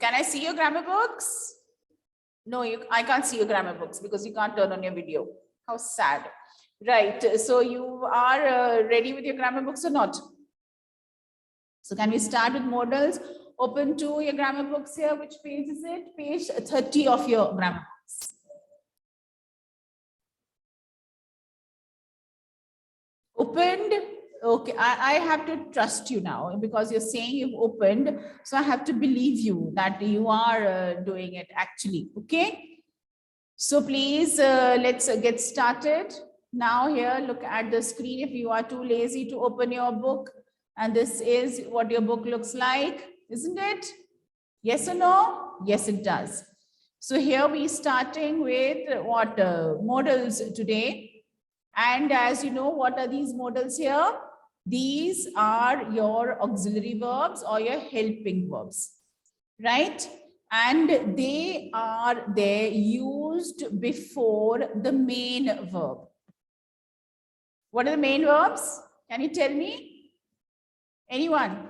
Can I see your grammar books? No, I can't see your grammar books because you can't turn on your video. How sad. Right. So you are ready with your grammar books or not? So can we start with modals? Open to your grammar books here. Which page is it? Page 30 of your grammar books. Opened? Okay, I have to trust you now because you're saying you've opened. So I have to believe you that you are doing it actually. Okay. So please, let's get started. Now here, look at the screen if you are too lazy to open your book. And this is what your book looks like, isn't it? Yes or no? Yes, it does. So here we're starting with what modals today. And as you know, what are these modals here? These are your auxiliary verbs or your helping verbs, right? And they are there used before the main verb. What are the main verbs? Can you tell me? Anyone?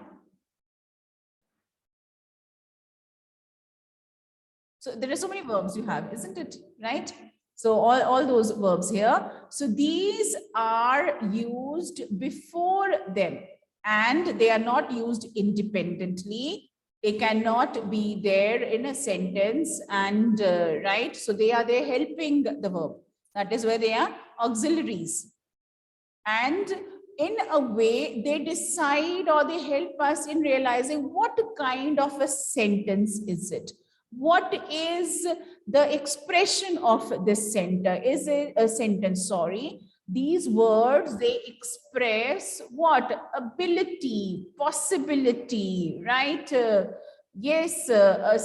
So there are so many verbs you have, isn't it? Right? So all those verbs here. So these are used before them and they are not used independently. They cannot be there in a sentence and right. So they are there helping the verb. That is where they are auxiliaries. And in a way, they decide or they help us in realizing what kind of a sentence is it? What is the expression of this sentence? Is it a sentence? Sorry. These words, they express what? Ability, possibility, right? Yes, a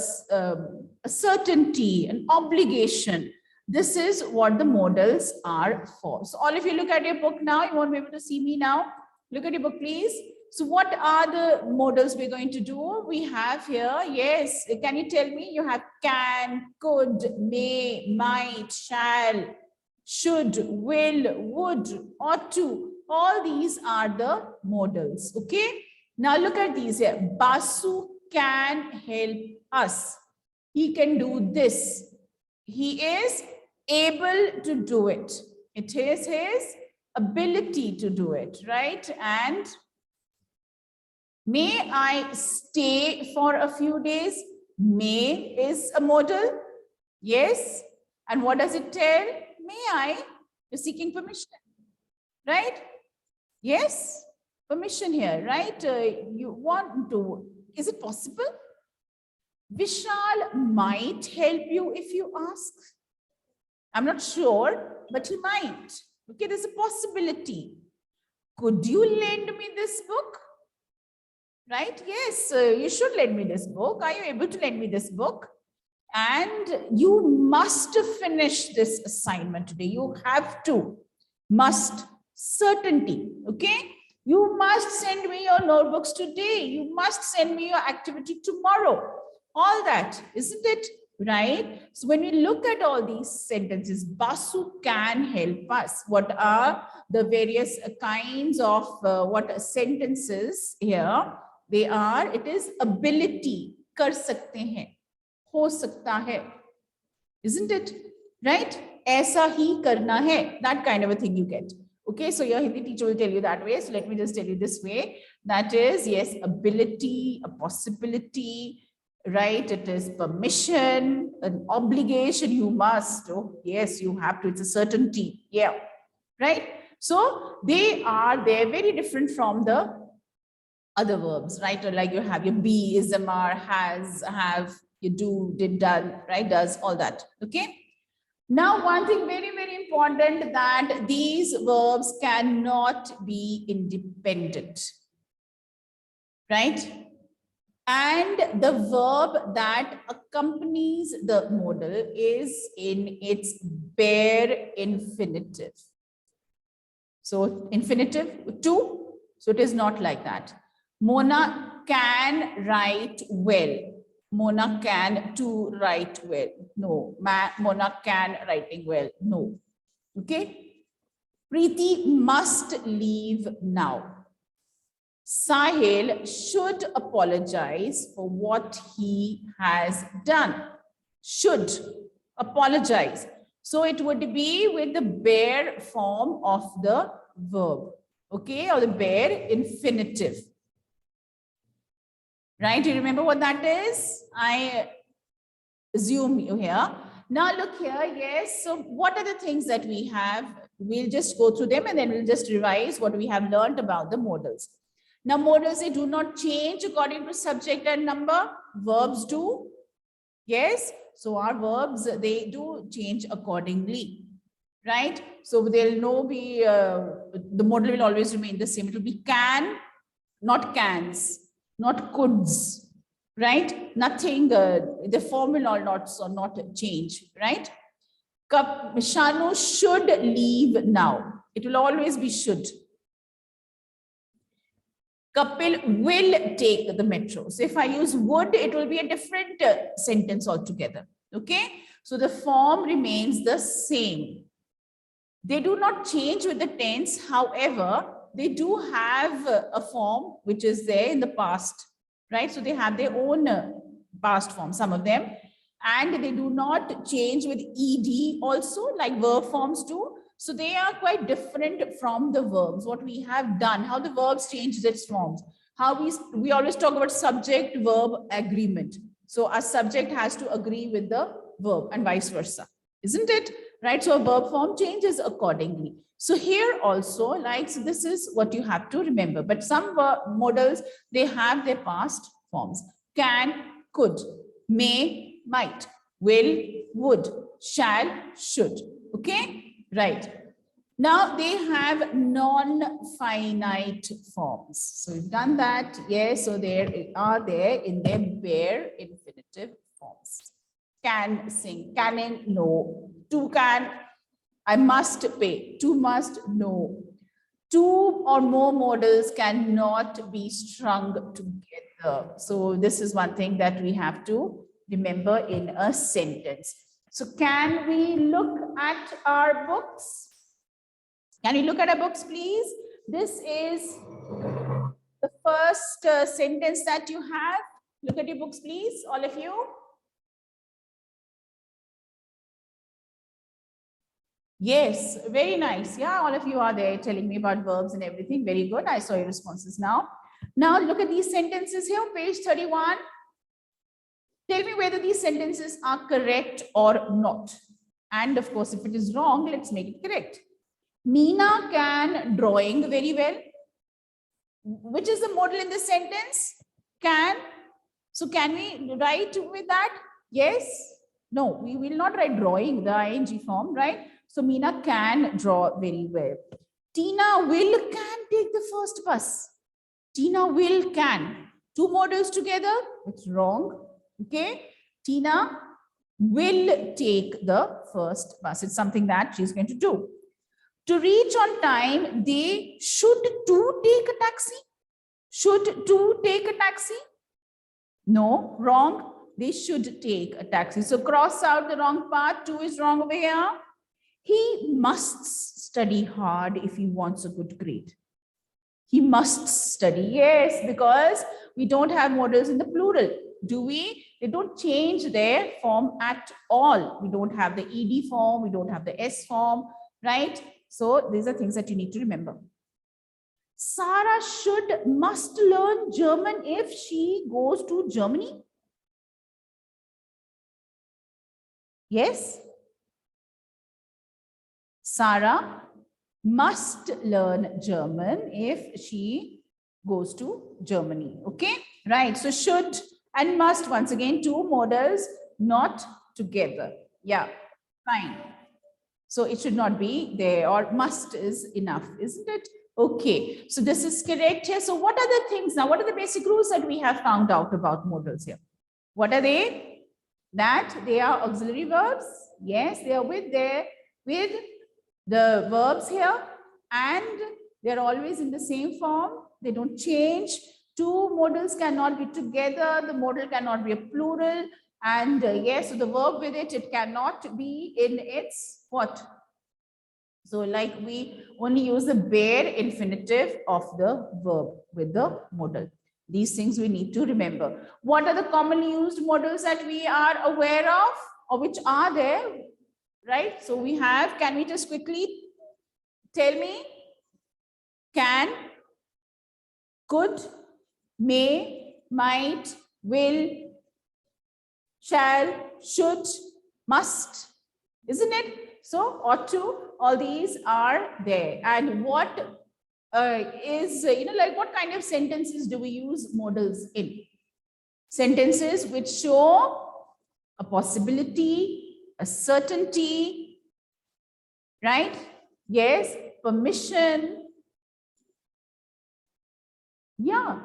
certainty, an obligation. This is what the modals are for. So all of you look at your book now. You won't be able to see me now. Look at your book, please. So what are the modals we're going to do? We have here, yes, can you tell me? You have can, could, may, might, shall, should, will, would, ought to. All these are the modals, okay? Now look at these here. Basu can help us. He can do this. He is able to do it. It is his ability to do it, right? And may I stay for a few days? May is a modal. Yes. And what does it tell? May I? You're seeking permission, right? Yes. Permission here, right? You want to. Is it possible? Vishal might help you if you ask. I'm not sure, but he might. Okay, there's a possibility. Could you lend me this book? Right? Yes, you should lend me this book. Are you able to lend me this book? And you must finish this assignment today. You have to. Must. Certainty. Okay? You must send me your notebooks today. You must send me your activity tomorrow. All that, isn't it? Right? So when we look at all these sentences, Basu can help us. What are the various kinds of what sentences here? They are, it is ability, kar sakte hain, ho sakta hai, isn't it? Right? Aisa hi karna hai, that kind of a thing you get. Okay, so your Hindi teacher will tell you that way. So let me just tell you this way. That is, yes, ability, a possibility, right? It is permission, an obligation, you must. Oh, yes, you have to. It's a certainty. Yeah, right? So they are, they're very different from the other verbs, right? Or like you have your be, is, are, has, have, you do, did, done, right? Does, all that. Okay. Now, one thing very, very important, that these verbs cannot be independent, right? And the verb that accompanies the modal is in its bare infinitive. So infinitive, to, so it is not like that. Mona can write well. Mona can to write well. No. Mona can writing well. No. Okay. Preeti must leave now. Sahil should apologize for what he has done. Should apologize. So it would be with the bare form of the verb, okay, or the bare infinitive. Right? You remember what that is? I assume you here. Now look here, yes. So what are the things that we have? We'll just go through them and then we'll just revise what we have learned about the modals. Now modals, they do not change according to subject and number. Verbs do. Yes. So our verbs, they do change accordingly. Right? So there'll no be, the modal will always remain the same. It will be can, not cans, not coulds. Right? Nothing, the form will not change, right? Shanu should leave now. It will always be should. Kapil will take the metro. So if I use would, it will be a different sentence altogether. Okay? So the form remains the same. They do not change with the tense. However, they do have a form which is there in the past. Right? So they have their own past form, some of them, and they do not change with ed also, like verb forms do. So they are quite different from the verbs. What we have done, how the verbs change its forms, how we always talk about subject verb agreement. So a subject has to agree with the verb and vice versa, isn't it? Right? So a verb form changes accordingly. So here also, like, so this is what you have to remember. But some modals, they have their past forms. Can, could, may, might, will, would, shall, should. Okay? Right. Now they have non-finite forms. So we've done that. Yes, so they are there in their bare infinitive forms. Can sing, can in, no. To can, I must pay. To must, no. Two or more modals cannot be strung together. So this is one thing that we have to remember in a sentence. So can we look at our books? Can we look at our books, please? This is the first sentence that you have. Look at your books, please, all of you. Yes, very nice. Yeah, all of you are there telling me about verbs and everything. Very good. I saw your responses now. Now look at these sentences here, page 31. Tell me whether these sentences are correct or not. And of course, if it is wrong, let's make it correct. Meena can drawing very well. Which is the modal in this sentence? Can. So can we write with that? Yes. No, we will not write drawing, the ing form, right? So Meena can draw very well. Tina will can take the first bus. Tina will can. Two modals together, it's wrong. Okay. Tina will take the first bus. It's something that she's going to do. To reach on time, they should to take a taxi. Should to take a taxi? No, wrong. They should take a taxi. So cross out the wrong part. To is wrong over here. He must study hard if he wants a good grade. He must study. Yes, because we don't have modals in the plural. Do we? They don't change their form at all. We don't have the ed form. We don't have the s form, right? So these are things that you need to remember. Sarah must learn German if she goes to Germany. Yes. Sarah must learn German if she goes to Germany. Okay, right. So should and must, once again, two modals, not together. Yeah, fine. So it should not be there, or must is enough, isn't it? Okay, so this is correct here. So what are the things now? What are the basic rules that we have found out about modals here? What are they? That they are auxiliary verbs. Yes, they are with the verbs here, and they're always in the same form. They don't change. Two modals cannot be together. The modal cannot be a plural. And yes, so the verb with it cannot be in its what? So like we only use the bare infinitive of the verb with the modal. These things we need to remember. What are the commonly used modals that we are aware of or which are there? Right? So we have, can we just quickly tell me? Can, could, may, might, will, shall, should, must, isn't it? So ought to, all these are there. And what is, like what kind of sentences do we use modals in? Sentences which show a possibility, a certainty, right? Yes, permission. Yeah.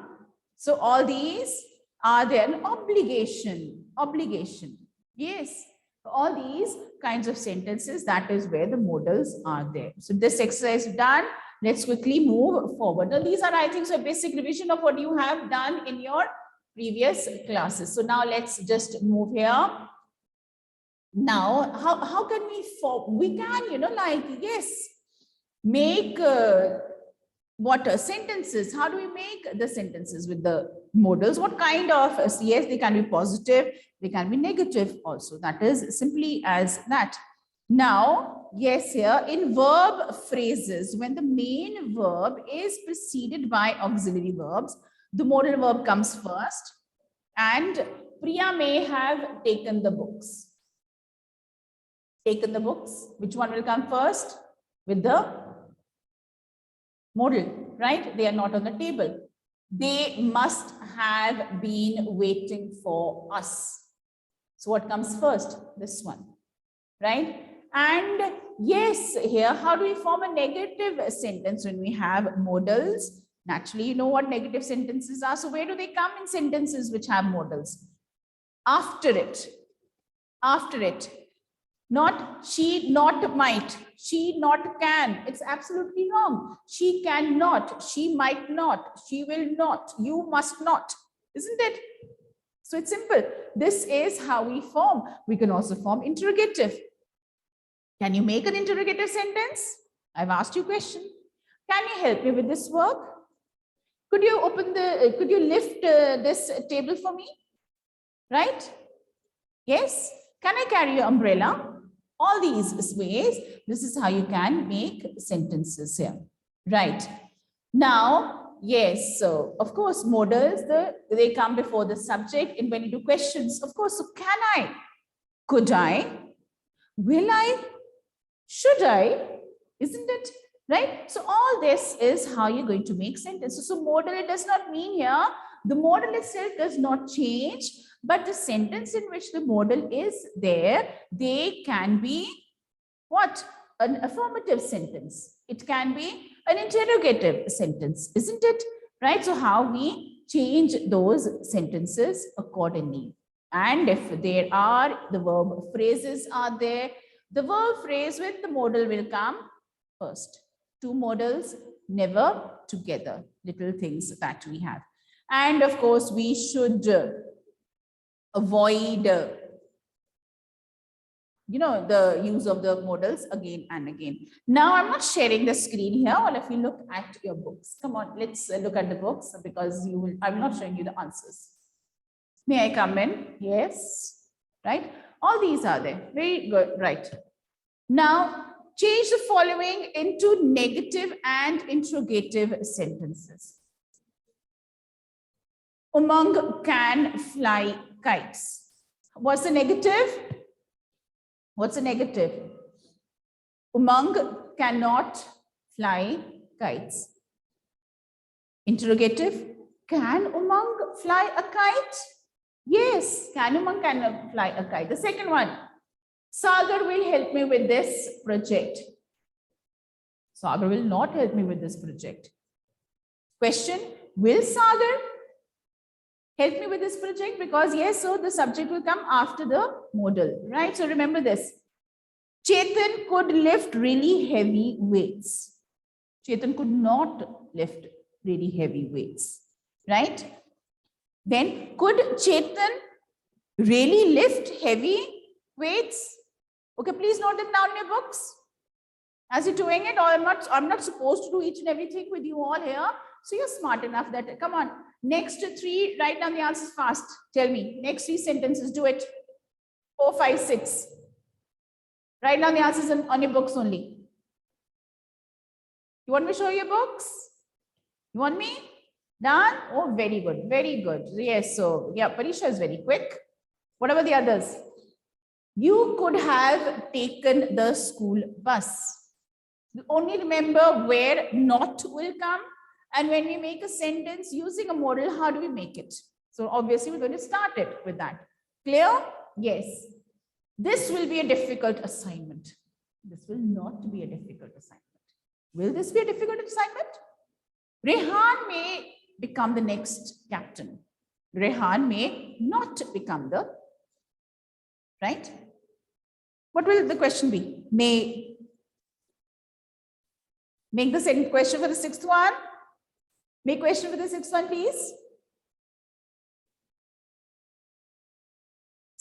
So all these are there. An obligation. Yes. All these kinds of sentences, that is where the modals are there. So this exercise done. Let's quickly move forward. Now, these are, I think, so a basic revision of what you have done in your previous classes. So now let's just move here. Now, how can we form? We can, like, yes, make sentences. How do we make the sentences with the modals? What kind of, yes, they can be positive, they can be negative also. That is simply as that. Now, yes, here in verb phrases, when the main verb is preceded by auxiliary verbs, the modal verb comes first. And Priya may have taken the books. Taken the books. Which one will come first? With the modal, right? They are not on the table. They must have been waiting for us. So what comes first? This one, right? And yes, here, how do we form a negative sentence when we have modals? Naturally, you know what negative sentences are. So where do they come in sentences which have modals? After it. After it. Not she, not might. She, not can. It's absolutely wrong. She cannot. She might not. She will not. You must not. Isn't it? So it's simple. This is how we form. We can also form interrogative. Can you make an interrogative sentence? I've asked you a question. Can you help me with this work? Could you could you lift this table for me? Right? Yes. Can I carry your umbrella? All these ways, this is how you can make sentences here. Right. Now, yes, so of course, modals, they come before the subject in when you do questions. Of course, so can I? Could I? Will I? Should I? Isn't it? Right? So all this is how you're going to make sentences. So modal, it does not mean here, the modal itself does not change, but the sentence in which the modal is there, they can be what? An affirmative sentence. It can be an interrogative sentence, isn't it? Right? So how we change those sentences accordingly. And if there are the verb phrases are there, the verb phrase with the modal will come first. Two modals never together, little things that we have. And of course, we should avoid, the use of the modals again and again. Now, I'm not sharing the screen here. All of you look at your books. Come on, let's look at the books because I'm not showing you the answers. May I come in? Yes. Right? All these are there. Very good. Right. Now, change the following into negative and interrogative sentences. Umang can fly kites. What's the negative? What's the negative? Umang cannot fly kites. Interrogative. Can Umang fly a kite? Yes, can Umang can fly a kite. The second one. Sagar will help me with this project. Sagar will not help me with this project. Question, will Sagar help me with this project? Because yes, so the subject will come after the modal, right? So remember this. Chetan could lift really heavy weights. Chetan could not lift really heavy weights, right? Then could Chetan really lift heavy weights? Okay, please note them down in your books. As you're doing it, or I'm not supposed to do each and everything with you all here. So you're smart enough that, come on, next 3, write down the answers fast. Tell me, next 3 sentences, do it. 4, 5, 6. Write down the answers on your books only. You want me to show you your books? You want me? Done? Oh, very good. Very good. Yes. So, yeah, Parisha is very quick. What about the others? You could have taken the school bus. You only remember where not will come. And when we make a sentence using a modal, how do we make it? So obviously, we're going to start it with that. Clear? Yes. This will be a difficult assignment. This will not be a difficult assignment. Will this be a difficult assignment? Rehan may become the next captain. Rehan may not become the, right? What will the question be? May. Make the second question for the 6th one. Make question for the 6th one, please.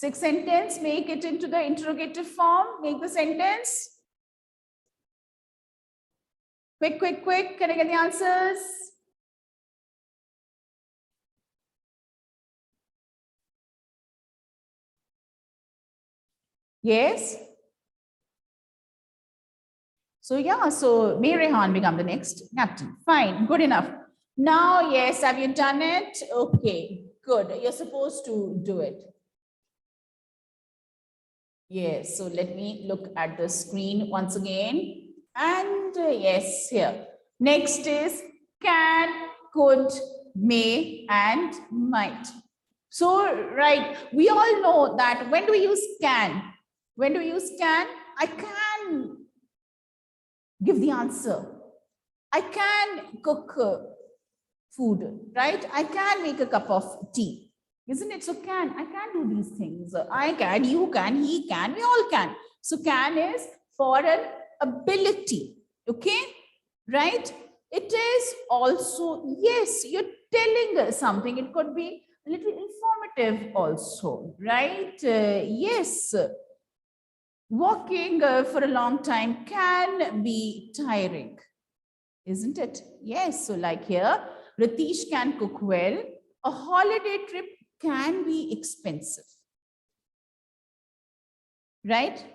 6th sentence, make it into the interrogative form. Make the sentence. Quick, quick, quick. Can I get the answers? Yes. So yeah, so may Rehan become the next captain. Fine, good enough. Now, yes, have you done it? Okay, good. You're supposed to do it. Yes, so let me look at the screen once again. And yes, here. Next is can, could, may, and might. So, right, we all know that when do we use can? When do we use can? I can give the answer. I can cook food, right? I can make a cup of tea. Isn't it? So can, I can do these things. I can, you can, he can, we all can. So can is for an ability, okay? Right? It is also, yes, you're telling us something. It could be a little informative also, right? Yes. Walking for a long time can be tiring, isn't it? Yes. So like here, Ratish can cook well. A holiday trip can be expensive, right?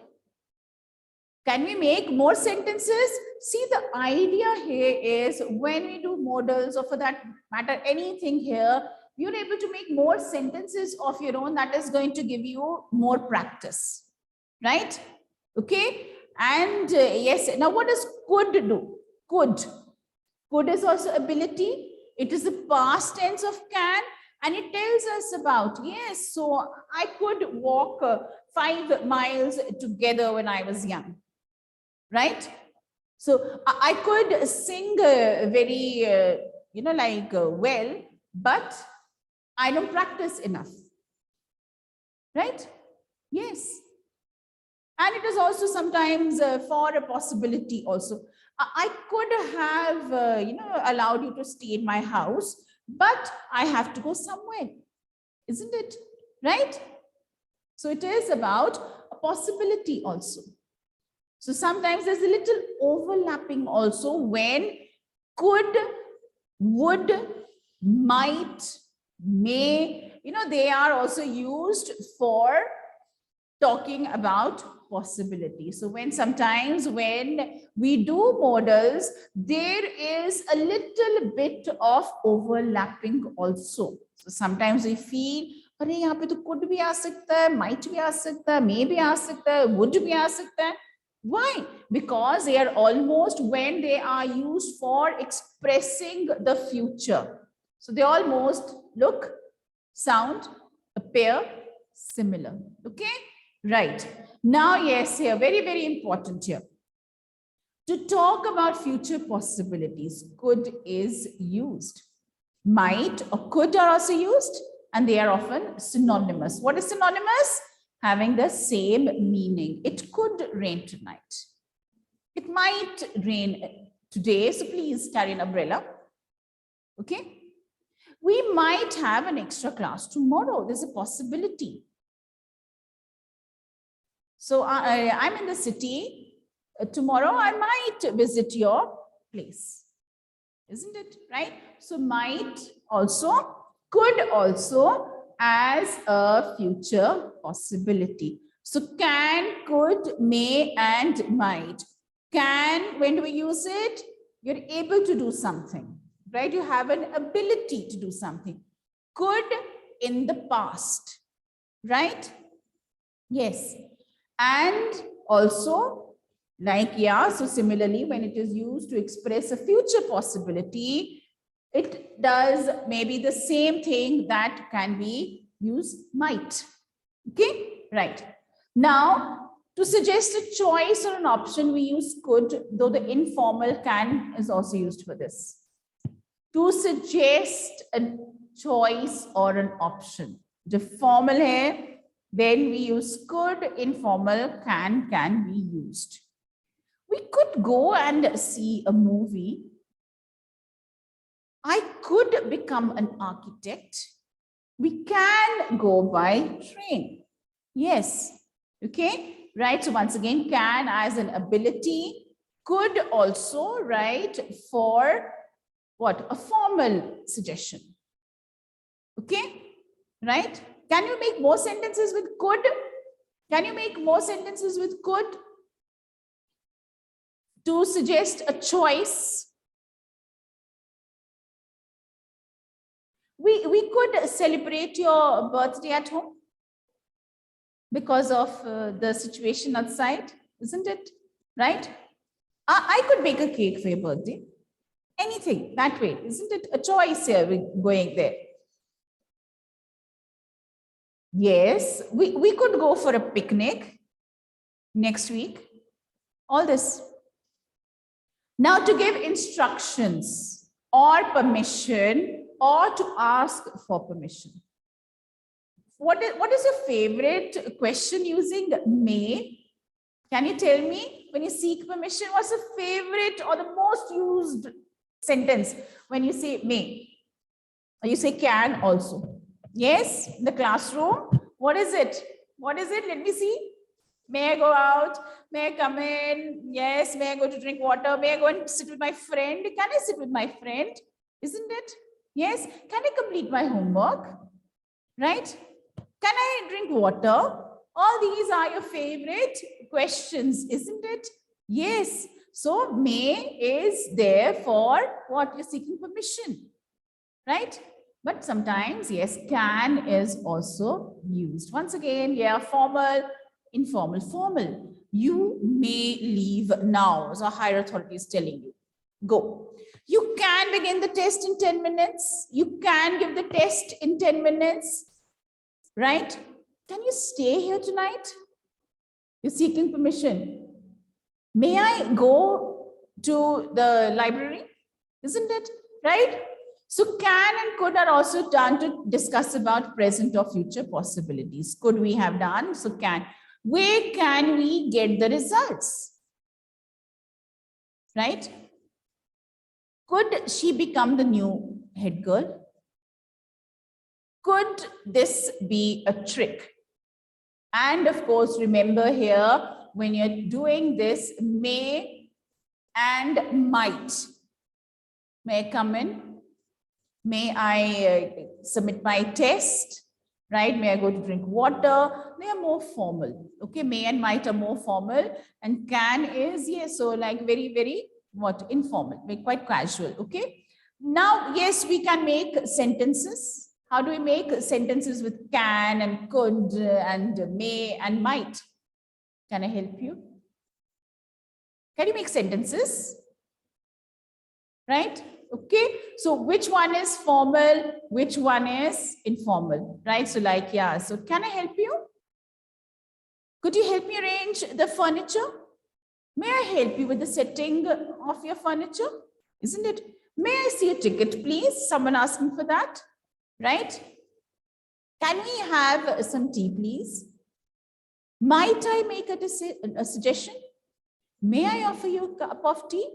Can we make more sentences? See, the idea here is when we do modals, or for that matter, anything here, you're able to make more sentences of your own. That is going to give you more practice, right? Okay. And yes, now what does could do? Could is also ability. It is the past tense of can, and it tells us about, yes, so I could walk 5 miles together when I was young, right? So I could sing very, well, but I don't practice enough, right? Yes. And it is also sometimes for a possibility also. I could have, allowed you to stay in my house, but I have to go somewhere, isn't it? Right? So it is about a possibility also. So sometimes there's a little overlapping also when could, would, might, may, they are also used for talking about possibility. So sometimes when we do modals, there is a little bit of overlapping also. So sometimes we feel, अरे यहाँ पे तो could भी आ सकता है, might भी आ सकता है, may भी आ सकता है, would भी आ सकता है. Why? Because they are almost, when they are used for expressing the future. So they almost look, sound, appear similar. Okay? Right. Now, yes, here, very, very important here. To talk about future possibilities, could is used. Might or could are also used, and they are often synonymous. What is synonymous? Having the same meaning. It could rain tonight. It might rain today, so please carry an umbrella. Okay? We might have an extra class tomorrow. There's a possibility. So I'm in the city. tomorrow I might visit your place. Isn't it right? So might also, could also as a future possibility. So can, could, may, and might. Can, when do we use it? You're able to do something, right? You have an ability to do something. Could, in the past, right? Yes. And also, like, yeah, so similarly, when it is used to express a future possibility, it does maybe the same thing that can be used might. Okay, right. Now, to suggest a choice or an option, we use could, though the informal can is also used for this. To suggest a choice or an option. The formal hai, then we use could, informal can be used. We could go and see a movie. I could become an architect. We can go by train. Yes. Okay. Right. So once again, can as an ability, could also, right, for what? A formal suggestion. Okay. Right. Can you make more sentences with could? Can you make more sentences with could? To suggest a choice. We could celebrate your birthday at home because of the situation outside, isn't it? Right? I could bake a cake for your birthday. Anything that way, isn't it? A choice here, we're going there. Yes, we could go for a picnic next week. All this. Now to give instructions or permission or to ask for permission. What is your favorite question using may? Can you tell me when you seek permission, what's the favorite or the most used sentence when you say may? Or you say can also. Yes, in the classroom. What is it? What is it? Let me see. May I go out? May I come in? Yes. May I go to drink water? May I go and sit with my friend? Can I sit with my friend? Isn't it? Yes. Can I complete my homework? Right? Can I drink water? All these are your favorite questions, isn't it? Yes. So may is there for what? You're seeking permission. Right? But sometimes, yes, can is also used. Once again, yeah, formal, informal, formal. You may leave now. So higher authority is telling you. Go. You can begin the test in 10 minutes. You can give the test in 10 minutes. Right? Can you stay here tonight? You're seeking permission. May I go to the library? Isn't it? Right? So can and could are also done to discuss about present or future possibilities. Could we have done? So can. Where can we get the results? Right? Could she become the new head girl? Could this be a trick? And of course, remember here, when you're doing this, may and might. May I come in? May I submit my test? Right? May I go to drink water? They are more formal. Okay, may and might are more formal. And can is, yes, so like very, very what? Informal, quite casual. Okay. Now, yes, we can make sentences. How do we make sentences with can and could and may and might? Can I help you? Can you make sentences? Right? Okay. So which one is formal? Which one is informal? Right? So like, yeah. So can I help you? Could you help me arrange the furniture? May I help you with the setting of your furniture? Isn't it? May I see a ticket, please? Someone asking for that. Right? Can we have some tea, please? Might I make a suggestion? May I offer you a cup of tea?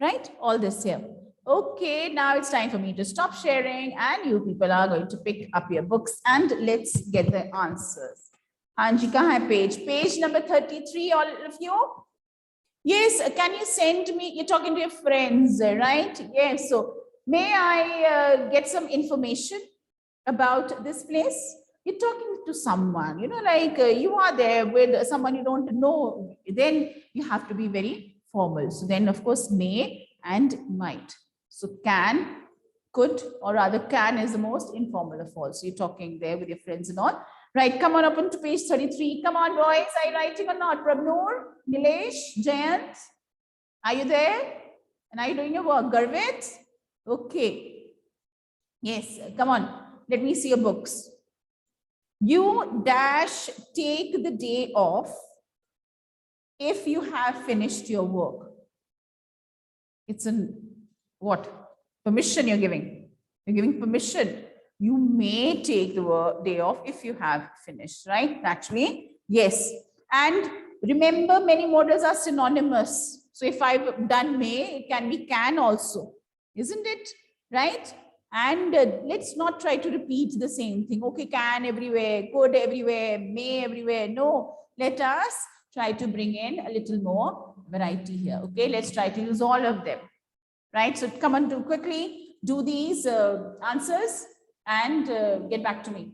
Right? All this here. Okay, now it's time for me to stop sharing and you people are going to pick up your books and let's get the answers. Anji, kahan hai page? Page number 33, all of you. Yes, can you send me, you're talking to your friends, right? Yes, so may I get some information about this place? You're talking to someone, you know, like you are there with someone you don't know, then you have to be very formal. So then, of course, may and might. So can, could, or rather can is the most informal of all. So you're talking there with your friends and all. Right, come on, open to page 33. Come on, boys. Are you writing or not? Prabnoor, Nilesh, Jayant, are you there? And are you doing your work? Garvit? Okay. Yes, come on. Let me see your books. You dash take the day off if you have finished your work. It's an what? Permission you're giving. You're giving permission. You may take the day off if you have finished, right? Naturally, yes. And remember, many modals are synonymous. So if I've done may, it can be can also, isn't it? Right? And let's not try to repeat the same thing. Okay, can everywhere, could everywhere, may everywhere. No, let us try to bring in a little more variety here. Okay, let's try to use all of them. Right? So come on, do quickly, do these answers and get back to me.